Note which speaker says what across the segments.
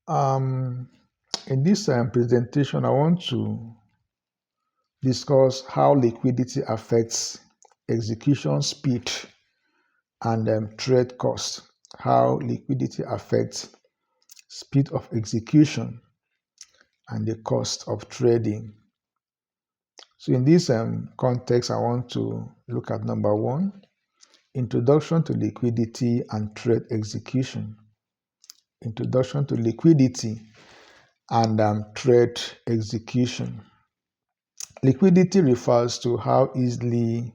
Speaker 1: Um, in this presentation, I want to discuss how liquidity affects execution speed and trade cost. How liquidity affects speed of execution and the cost of trading. So in this context, I want to look at number one, introduction to liquidity and trade execution. Introduction to liquidity and trade execution. Liquidity refers to how easily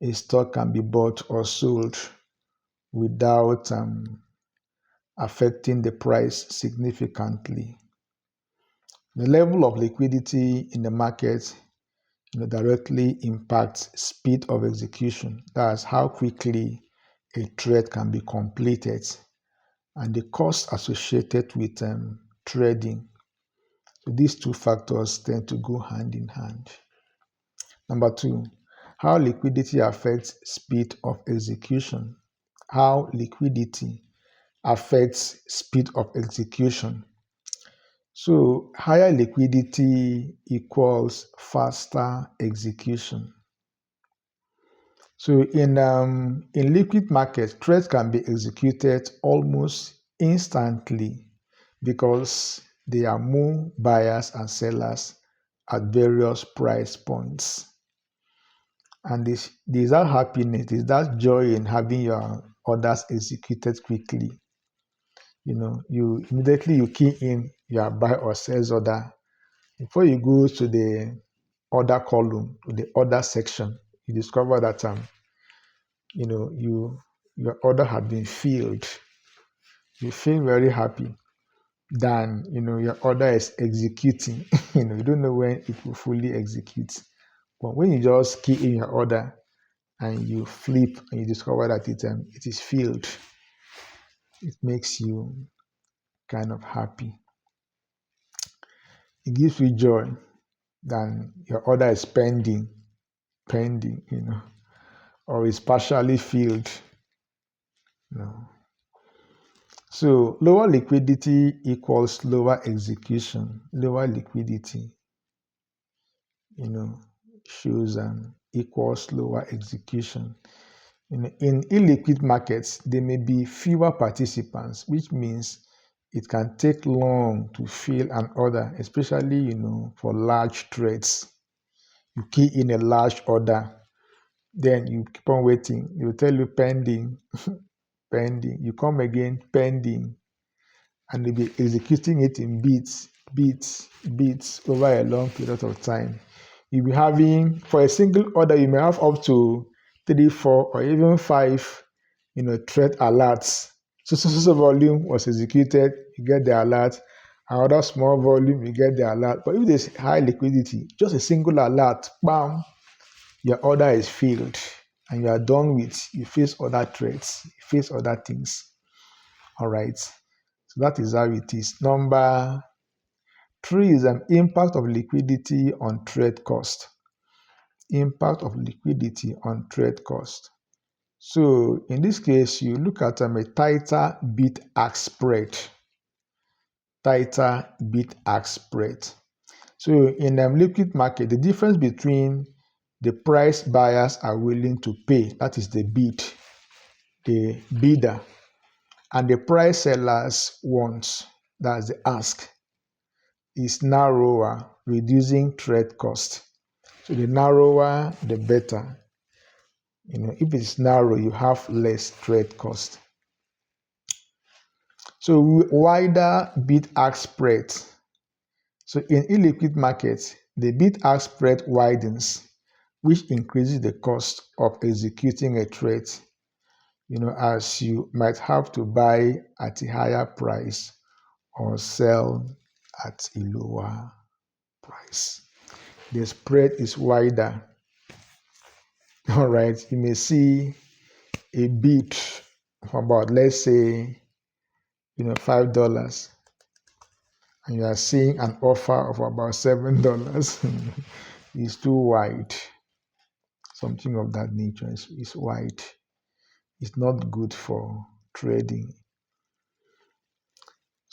Speaker 1: a stock can be bought or sold without affecting the price significantly. The level of liquidity in the market directly impacts speed of execution. That's how quickly a trade can be completed and the costs associated with trading. So these two factors tend to go hand in hand. Number two, how liquidity affects speed of execution. How liquidity affects speed of execution. So higher liquidity equals faster execution. So in liquid markets, trades can be executed almost instantly because there are more buyers and sellers at various price points. And there's that happiness, there's that joy in having your orders executed quickly. You immediately you key in your buy or sell order. Before you go to the order column, to the order section, you discover that your order had been filled. You feel very happy than your order is executing. You don't know when it will fully execute. But when you just key in your order and you flip and you discover that it is filled, it makes you kind of happy. It gives you joy than your order is pending, or is partially filled. So lower liquidity equals lower execution. Lower liquidity, shows equals lower execution. In illiquid markets, there may be fewer participants, which means it can take long to fill an order, especially for large trades. You key in a large order, then you keep on waiting. They will tell you pending, pending. You come again, pending, and they'll be executing it in beats over a long period of time. You'll be having, for a single order, you may have up to 3, 4, or even 5, trade alerts. So volume was executed, you get the alert. Another small volume, you get the alert. But if there's high liquidity, just a single alert, bam, your order is filled and you are done with, you face other trades, you face other things. All right. So that is how it is. Number 3 is an impact of liquidity on trade cost. Impact of liquidity on trade cost. So in this case, you look at a tighter bid-ask spread. Tighter bid-ask spread. So in the liquid market, the difference between the price buyers are willing to pay, that is the bid, the bidder, and the price sellers want, that's the ask, is narrower, reducing trade cost. So the narrower, the better. If it's narrow, you have less trade cost. So wider bid-ask spread. So in illiquid markets, the bid-ask spread widens, which increases the cost of executing a trade. As you might have to buy at a higher price or sell at a lower price. The spread is wider. All right, you may see a bid for about, let's say, $5, and you are seeing an offer of about $7. It's too wide. Something of that nature is wide. It's not good for trading.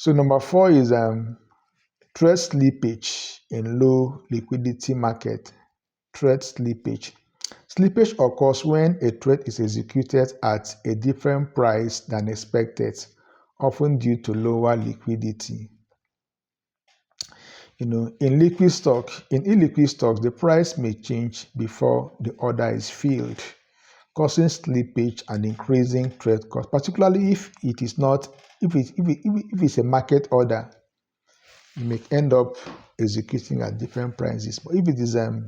Speaker 1: So number 4 is trade slippage in low liquidity market. Trade slippage. Slippage occurs when a trade is executed at a different price than expected, often due to lower liquidity. In illiquid stocks, the price may change before the order is filled, causing slippage and increasing trade cost, particularly if it's a market order. You may end up executing at different prices. But if it is a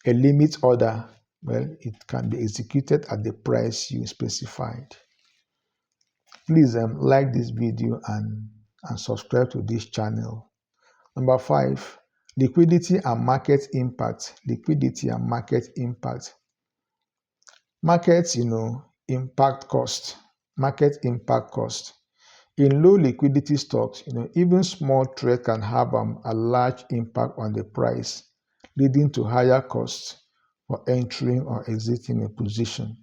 Speaker 1: limit order, well, it can be executed at the price you specified. Please like this video and subscribe to this channel. Number 5, liquidity and market impact. Liquidity and market impact. Markets, impact cost. Market impact cost. In low liquidity stocks, even small trade can have a large impact on the price, leading to higher costs for entering or exiting a position.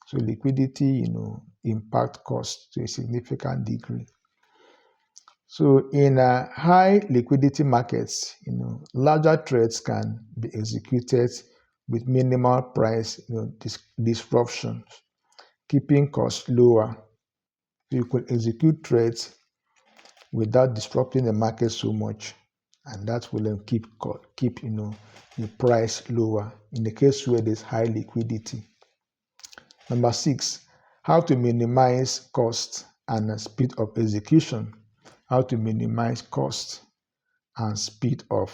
Speaker 1: So liquidity, impact cost to a significant degree. So in high liquidity markets, larger trades can be executed with minimal price disruptions, keeping costs lower. So you could execute trades without disrupting the market so much, and that will keep the price lower in the case where there's high liquidity. Number 6, how to minimize cost and speed of execution. How to minimize cost and speed of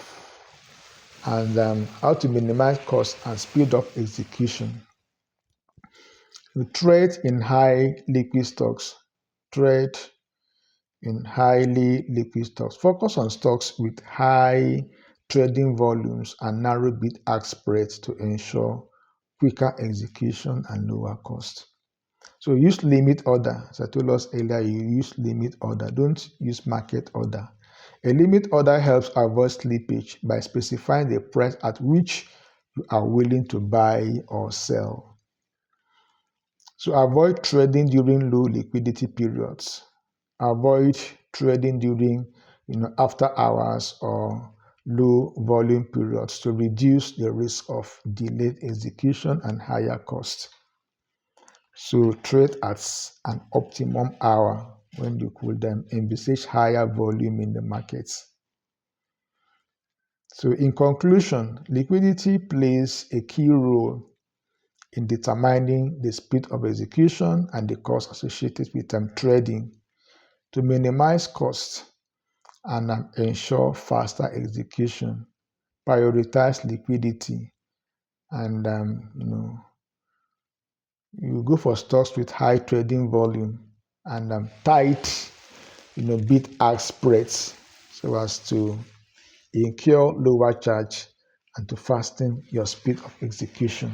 Speaker 1: how to minimize cost and speed of execution. You trade in high liquid stocks. Trade in highly liquid stocks. Focus on stocks with high trading volumes and narrow bid-ask spreads to ensure quicker execution and lower cost. So use limit order. As I told us earlier, you use limit order. Don't use market order. A limit order helps avoid slippage by specifying the price at which you are willing to buy or sell. So avoid trading during low liquidity periods. Avoid trading during after hours or low volume periods to reduce the risk of delayed execution and higher cost. So trade at an optimum hour when you could envisage higher volume in the markets. So in conclusion, liquidity plays a key role in determining the speed of execution and the cost associated with trading. To minimize costs and ensure faster execution, prioritize liquidity, and you go for stocks with high trading volume and tight bid-ask spreads so as to incur lower charge and to fasten your speed of execution.